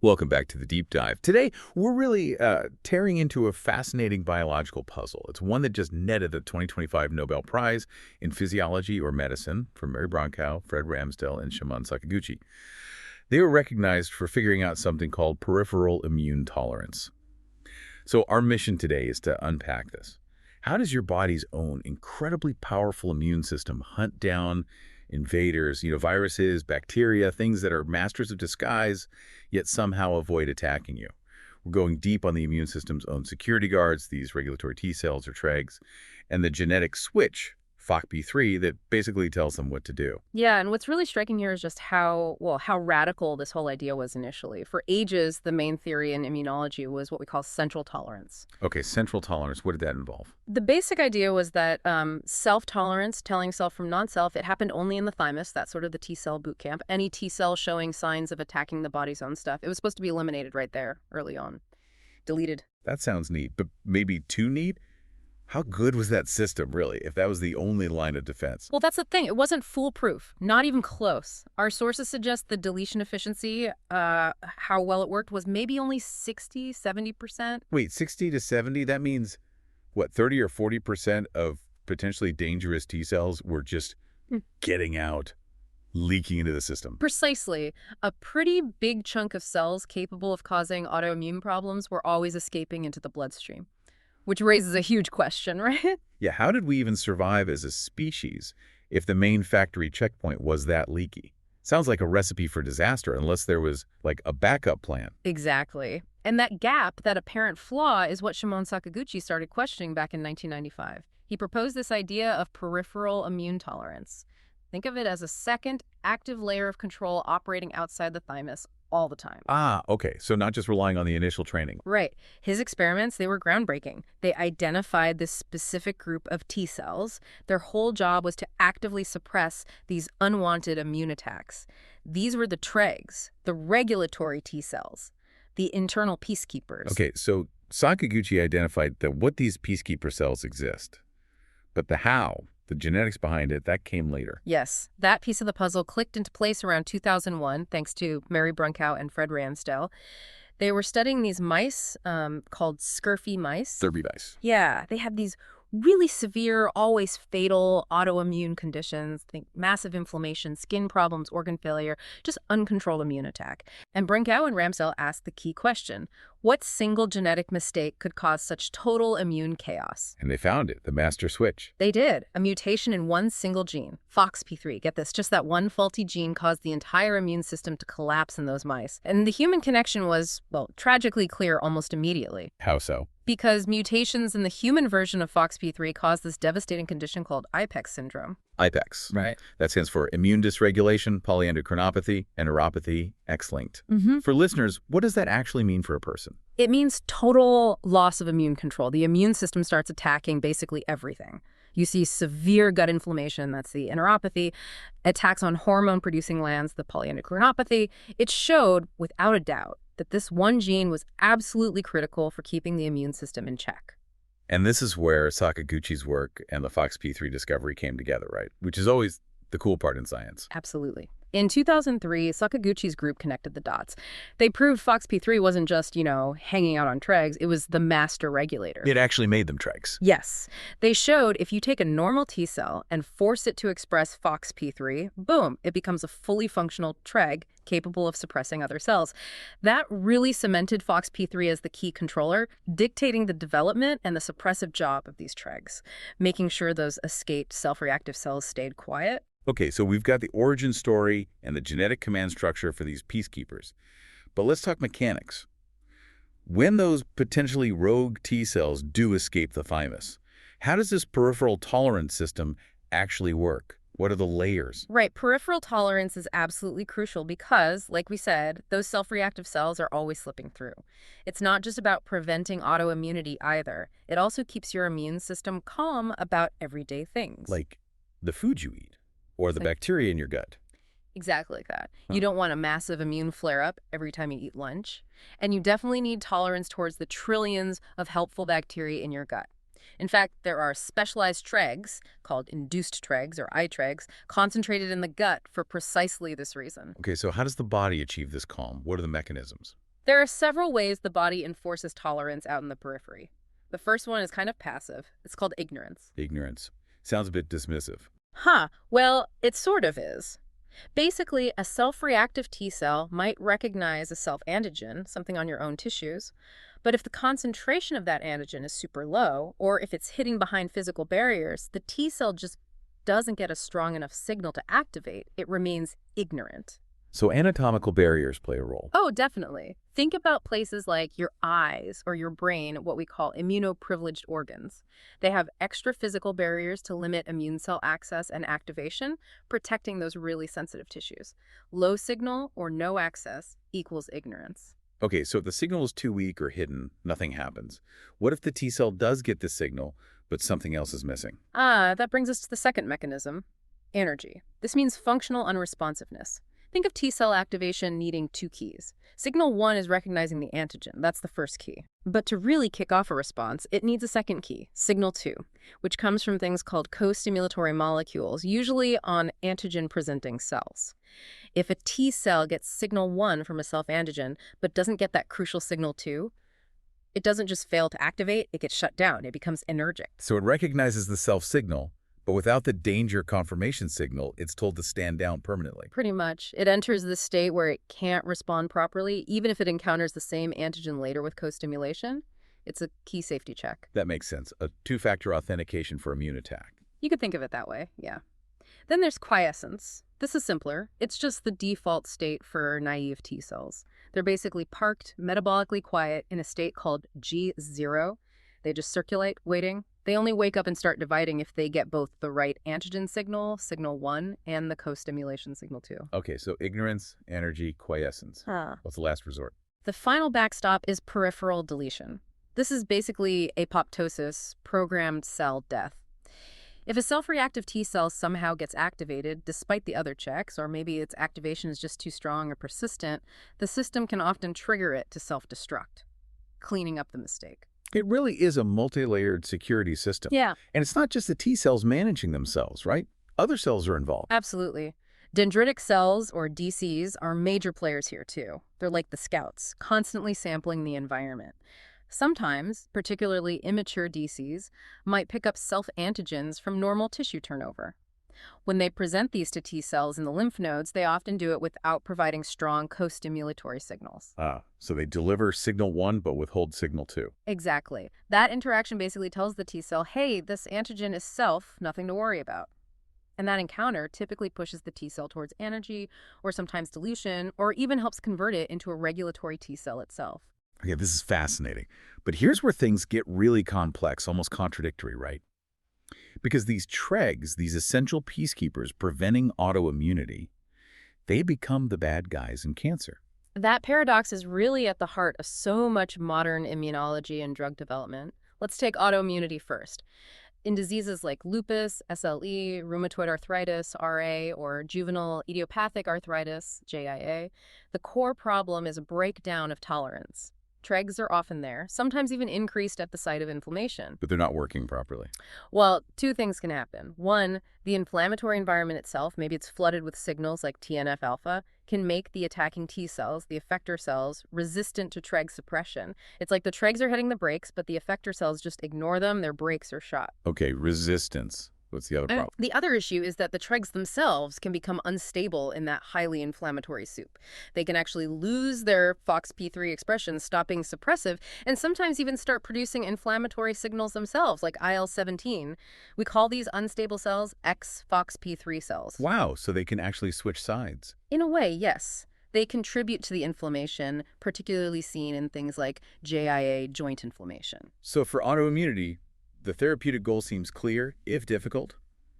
Welcome back to the deep dive. Today, we're really tearing into a fascinating biological puzzle. It's one that just netted the 2025 Nobel Prize in Physiology or Medicine from Mary Brunkow, Fred Ramsdell, and Shimon Sakaguchi. They were recognized for figuring out something called peripheral immune tolerance. So our mission today is to unpack this. How does your body's own incredibly powerful immune system hunt down invaders, viruses, bacteria, things that are masters of disguise, yet somehow avoid attacking you? We're going deep on the immune system's own security guards, these regulatory T cells or Tregs, and the genetic switch, FOXP3, that basically tells them what to do. Yeah, and what's really striking here is just how radical this whole idea was initially. For ages, the main theory in immunology was what we call central tolerance. Okay, central tolerance, what did that involve? The basic idea was that self-tolerance, telling self from non-self, it happened only in the thymus. That's sort of the T-cell boot camp. Any T-cell showing signs of attacking the body's own stuff, it was supposed to be eliminated right there early on. Deleted. That sounds neat, but maybe too neat? How good was that system, really, if that was the only line of defense? Well, that's the thing. It wasn't foolproof. Not even close. Our sources suggest the deletion efficiency, how well it worked, was maybe only 60, 70%. Wait, 60 to 70? That means, what, 30 or 40% of potentially dangerous T cells were just getting out, leaking into the system? Precisely. A pretty big chunk of cells capable of causing autoimmune problems were always escaping into the bloodstream. Which raises a huge question, right? Yeah, how did we even survive as a species if the main factory checkpoint was that leaky? Sounds like a recipe for disaster unless there was, like, a backup plan. Exactly. And that gap, that apparent flaw, is what Shimon Sakaguchi started questioning back in 1995. He proposed this idea of peripheral immune tolerance. Think of it as a second, active layer of control operating outside the thymus all the time. Ah, okay, so not just relying on the initial training. Right. His experiments, they were groundbreaking. They identified this specific group of T cells. Their whole job was to actively suppress these unwanted immune attacks. These were the Tregs, the regulatory T cells, the internal peacekeepers. Okay, so Sakaguchi identified that what these peacekeeper cells exist, but the how, the genetics behind it, that came later. Yes, that piece of the puzzle clicked into place around 2001, thanks to Mary Brunkow and Fred Ramsdell. They were studying these mice called scurfy mice. Derby mice. Yeah, they had these really severe, always fatal autoimmune conditions. Think massive inflammation, skin problems, organ failure, just uncontrolled immune attack. And Brunkow and Ramsdell asked the key question: what single genetic mistake could cause such total immune chaos? And they found it, the master switch. They did. A mutation in one single gene, FOXP3. Get this, just that one faulty gene caused the entire immune system to collapse in those mice. And the human connection was, well, tragically clear almost immediately. How so? Because mutations in the human version of FOXP3 cause this devastating condition called IPEX syndrome. IPEX. Right. That stands for immune dysregulation, polyendocrinopathy, and neuropathy, X-linked. For listeners, what does that actually mean for a person? It means total loss of immune control. The immune system starts attacking basically everything. You see severe gut inflammation, that's the enteropathy, attacks on hormone-producing glands, the polyendocrinopathy. It showed, without a doubt, that this one gene was absolutely critical for keeping the immune system in check. And this is where Sakaguchi's work and the FOXP3 discovery came together, right? Which is always the cool part in science. Absolutely. In 2003, Sakaguchi's group connected the dots. They proved FOXP3 wasn't just, hanging out on Tregs. It was the master regulator. It actually made them Tregs. Yes. They showed if you take a normal T cell and force it to express FOXP3, boom, it becomes a fully functional Treg capable of suppressing other cells. That really cemented FOXP3 as the key controller, dictating the development and the suppressive job of these Tregs, making sure those escaped self-reactive cells stayed quiet. Okay, so we've got the origin story and the genetic command structure for these peacekeepers. But let's talk mechanics. When those potentially rogue T cells do escape the thymus, how does this peripheral tolerance system actually work? What are the layers? Right. Peripheral tolerance is absolutely crucial because, like we said, those self-reactive cells are always slipping through. It's not just about preventing autoimmunity either. It also keeps your immune system calm about everyday things. Like the food you eat or the bacteria in your gut. Exactly like that. You don't want a massive immune flare-up every time you eat lunch. And you definitely need tolerance towards the trillions of helpful bacteria in your gut. In fact, there are specialized Tregs, called induced Tregs or iTregs, concentrated in the gut for precisely this reason. Okay, so how does the body achieve this calm? What are the mechanisms? There are several ways the body enforces tolerance out in the periphery. The first one is kind of passive. It's called ignorance. Ignorance. Sounds a bit dismissive. Well, it sort of is. Basically, a self-reactive T cell might recognize a self-antigen, something on your own tissues, but if the concentration of that antigen is super low, or if it's hitting behind physical barriers, the T cell just doesn't get a strong enough signal to activate. It remains ignorant. So anatomical barriers play a role. Oh, definitely. Think about places like your eyes or your brain, what we call immunoprivileged organs. They have extra physical barriers to limit immune cell access and activation, protecting those really sensitive tissues. Low signal or no access equals ignorance. Okay, so if the signal is too weak or hidden, nothing happens. What if the T cell does get the signal, but something else is missing? That brings us to the second mechanism, energy. This means functional unresponsiveness. Think of T cell activation needing two keys. Signal 1 is recognizing the antigen. That's the first key. But to really kick off a response, it needs a second key, signal 2, which comes from things called co-stimulatory molecules, usually on antigen-presenting cells. If a T cell gets signal 1 from a self-antigen, but doesn't get that crucial signal 2, it doesn't just fail to activate, it gets shut down. It becomes anergic. So it recognizes the self-signal, but without the danger confirmation signal, it's told to stand down permanently. Pretty much. It enters the state where it can't respond properly, even if it encounters the same antigen later with co-stimulation. It's a key safety check. That makes sense. A two-factor authentication for immune attack. You could think of it that way, yeah. Then there's quiescence. This is simpler. It's just the default state for naive T cells. They're basically parked, metabolically quiet, in a state called G0. They just circulate, waiting. They only wake up and start dividing if they get both the right antigen signal, signal 1, and the co-stimulation signal 2. Okay, so ignorance, energy, quiescence. What's the last resort? The final backstop is peripheral deletion. This is basically apoptosis, programmed cell death. If a self-reactive T cell somehow gets activated, despite the other checks, or maybe its activation is just too strong or persistent, the system can often trigger it to self-destruct, cleaning up the mistake. It really is a multi-layered security system. Yeah. And it's not just the T cells managing themselves, right? Other cells are involved. Absolutely. Dendritic cells, or DCs, are major players here, too. They're like the scouts, constantly sampling the environment. Sometimes, particularly immature DCs, might pick up self-antigens from normal tissue turnover. When they present these to T cells in the lymph nodes, they often do it without providing strong co-stimulatory signals. So they deliver signal 1 but withhold signal 2. Exactly. That interaction basically tells the T cell, hey, this antigen is self, nothing to worry about. And that encounter typically pushes the T cell towards energy, or sometimes dilution, or even helps convert it into a regulatory T cell itself. Okay, this is fascinating. But here's where things get really complex, almost contradictory, right? Because these Tregs, these essential peacekeepers preventing autoimmunity, they become the bad guys in cancer. That paradox is really at the heart of so much modern immunology and drug development. Let's take autoimmunity first. In diseases like lupus, SLE, rheumatoid arthritis, RA, or juvenile idiopathic arthritis, JIA, the core problem is a breakdown of tolerance. Tregs are often there, sometimes even increased at the site of inflammation. But they're not working properly. Well, two things can happen. One, the inflammatory environment itself, maybe it's flooded with signals like TNF-alpha, can make the attacking T cells, the effector cells, resistant to Treg suppression. It's like the Tregs are hitting the brakes, but the effector cells just ignore them, their brakes are shot. Okay, resistance. What's the other problem? The other issue is that the Tregs themselves can become unstable in that highly inflammatory soup. They can actually lose their FOXP3 expression, stop being suppressive, and sometimes even start producing inflammatory signals themselves, like IL-17. We call these unstable cells ex-FOXP3 cells. Wow, so they can actually switch sides. In a way, yes. They contribute to the inflammation, particularly seen in things like JIA, joint inflammation. So for autoimmunity, the therapeutic goal seems clear, if difficult.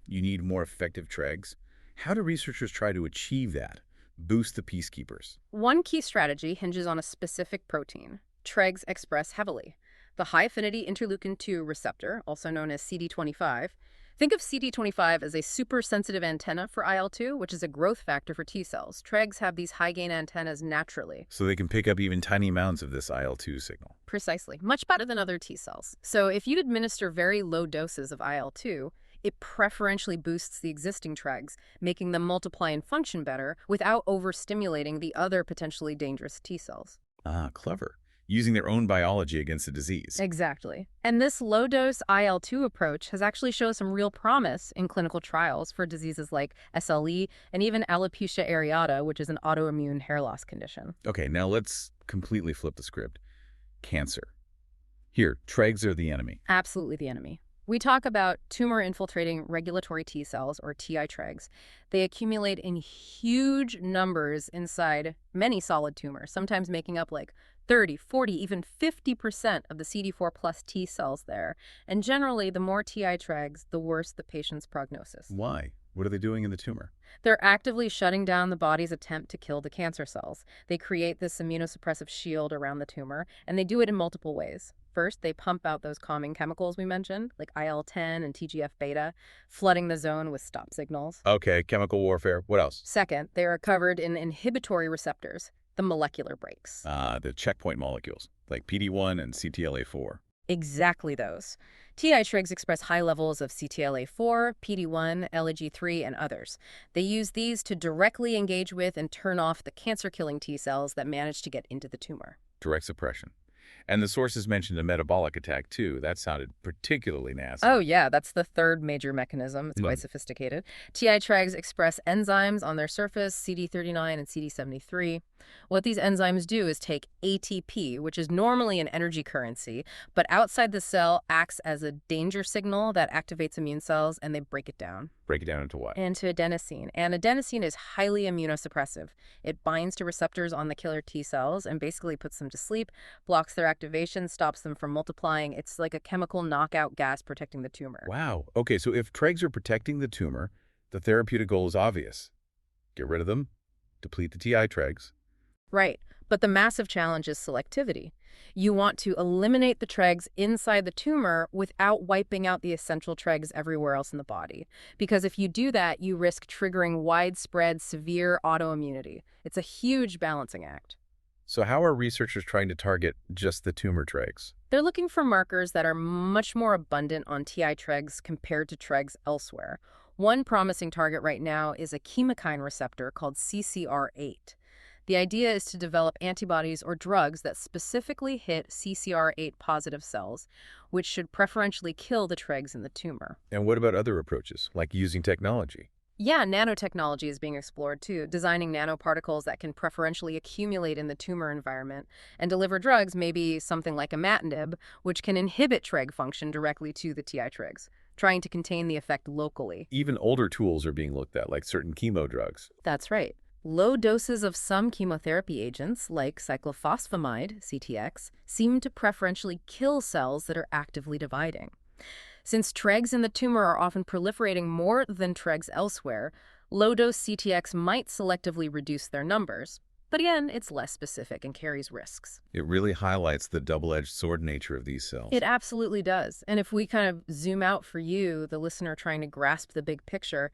You need more effective Tregs. How do researchers try to achieve that? Boost the peacekeepers? One key strategy hinges on a specific protein. Tregs express heavily the high-affinity interleukin-2 receptor, also known as CD25. Think of CD25 as a super-sensitive antenna for IL-2, which is a growth factor for T cells. Tregs have these high-gain antennas naturally. So they can pick up even tiny amounts of this IL-2 signal. Precisely. Much better than other T cells. So if you administer very low doses of IL-2, it preferentially boosts the existing Tregs, making them multiply and function better without overstimulating the other potentially dangerous T cells. Ah, clever. Using their own biology against the disease. Exactly. And this low-dose IL-2 approach has actually shown some real promise in clinical trials for diseases like SLE and even alopecia areata, which is an autoimmune hair loss condition. Okay, now let's completely flip the script. Cancer. Here, Tregs are the enemy. Absolutely the enemy. We talk about tumor-infiltrating regulatory T cells, or TI-Tregs. They accumulate in huge numbers inside many solid tumors, sometimes making up like 30, 40, even 50% of the CD4 plus T cells there. And generally, the more TI-Tregs, the worse the patient's prognosis. Why? What are they doing in the tumor? They're actively shutting down the body's attempt to kill the cancer cells. They create this immunosuppressive shield around the tumor, and they do it in multiple ways. First, they pump out those calming chemicals we mentioned, like IL-10 and TGF-beta, flooding the zone with stop signals. Okay, chemical warfare. What else? Second, they are covered in inhibitory receptors, the molecular brakes. The checkpoint molecules, like PD-1 and CTLA-4. Exactly those. TI-Tregs express high levels of CTLA-4, PD-1, LAG3, and others. They use these to directly engage with and turn off the cancer-killing T cells that manage to get into the tumor. Direct suppression. And the sources mentioned a metabolic attack, too. That sounded particularly nasty. Oh, yeah, that's the third major mechanism. It's quite sophisticated. TI-Tregs express enzymes on their surface, CD39 and CD73. What these enzymes do is take ATP, which is normally an energy currency, but outside the cell acts as a danger signal that activates immune cells, and they break it down. Break it down into what? Into adenosine. And adenosine is highly immunosuppressive. It binds to receptors on the killer T cells and basically puts them to sleep, blocks their activation, stops them from multiplying. It's like a chemical knockout gas protecting the tumor. Wow. Okay, so if Tregs are protecting the tumor, the therapeutic goal is obvious. Get rid of them, deplete the TI-Tregs. Right. But the massive challenge is selectivity. You want to eliminate the Tregs inside the tumor without wiping out the essential Tregs everywhere else in the body. Because if you do that, you risk triggering widespread, severe autoimmunity. It's a huge balancing act. So how are researchers trying to target just the tumor Tregs? They're looking for markers that are much more abundant on TI-Tregs compared to Tregs elsewhere. One promising target right now is a chemokine receptor called CCR8. The idea is to develop antibodies or drugs that specifically hit CCR8 positive cells, which should preferentially kill the Tregs in the tumor. And what about other approaches, like using technology? Yeah, nanotechnology is being explored too, designing nanoparticles that can preferentially accumulate in the tumor environment and deliver drugs, maybe something like imatinib, which can inhibit Treg function directly to the TI-Tregs, trying to contain the effect locally. Even older tools are being looked at, like certain chemo drugs. That's right. Low doses of some chemotherapy agents, like cyclophosphamide, CTX, seem to preferentially kill cells that are actively dividing. Since Tregs in the tumor are often proliferating more than Tregs elsewhere, low-dose CTX might selectively reduce their numbers. But again, it's less specific and carries risks. It really highlights the double-edged sword nature of these cells. It absolutely does. And if we kind of zoom out for you, the listener trying to grasp the big picture,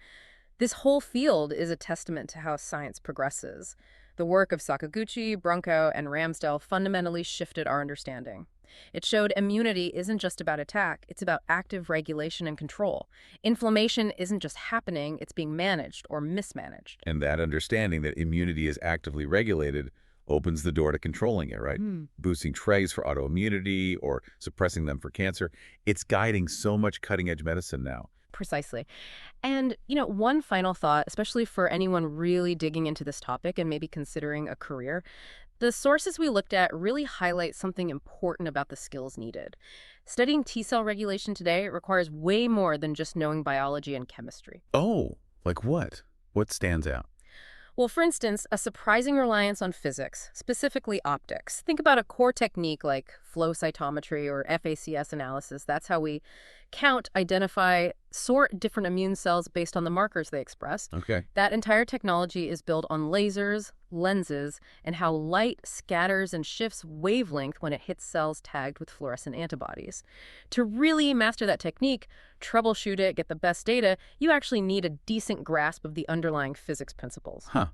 this whole field is a testament to how science progresses. The work of Sakaguchi, Brunkow, and Ramsdell fundamentally shifted our understanding. It showed immunity isn't just about attack, it's about active regulation and control. Inflammation isn't just happening, it's being managed or mismanaged. And that understanding that immunity is actively regulated opens the door to controlling it, right? Boosting Tregs for autoimmunity or suppressing them for cancer. It's guiding so much cutting-edge medicine now. Precisely. And, one final thought, especially for anyone really digging into this topic and maybe considering a career, the sources we looked at really highlight something important about the skills needed. Studying T-cell regulation today requires way more than just knowing biology and chemistry. Oh, like what? What stands out? Well, for instance, a surprising reliance on physics, specifically optics. Think about a core technique like flow cytometry or FACS analysis. That's how we count, identify, sort different immune cells based on the markers they express. Okay. That entire technology is built on lasers, lenses, and how light scatters and shifts wavelength when it hits cells tagged with fluorescent antibodies. To really master that technique, troubleshoot it, get the best data, you actually need a decent grasp of the underlying physics principles. Huh.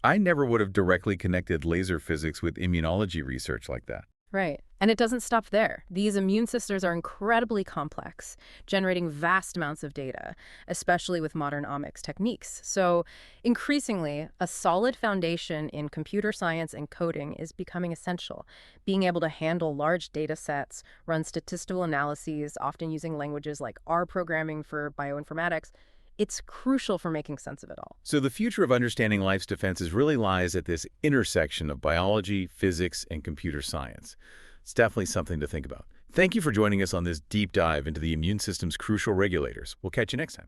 I never would have directly connected laser physics with immunology research like that. Right. And it doesn't stop there. These immune systems are incredibly complex, generating vast amounts of data, especially with modern omics techniques. So increasingly, a solid foundation in computer science and coding is becoming essential. Being able to handle large data sets, run statistical analyses, often using languages like R programming for bioinformatics, it's crucial for making sense of it all. So the future of understanding life's defenses really lies at this intersection of biology, physics, and computer science. It's definitely something to think about. Thank you for joining us on this deep dive into the immune system's crucial regulators. We'll catch you next time.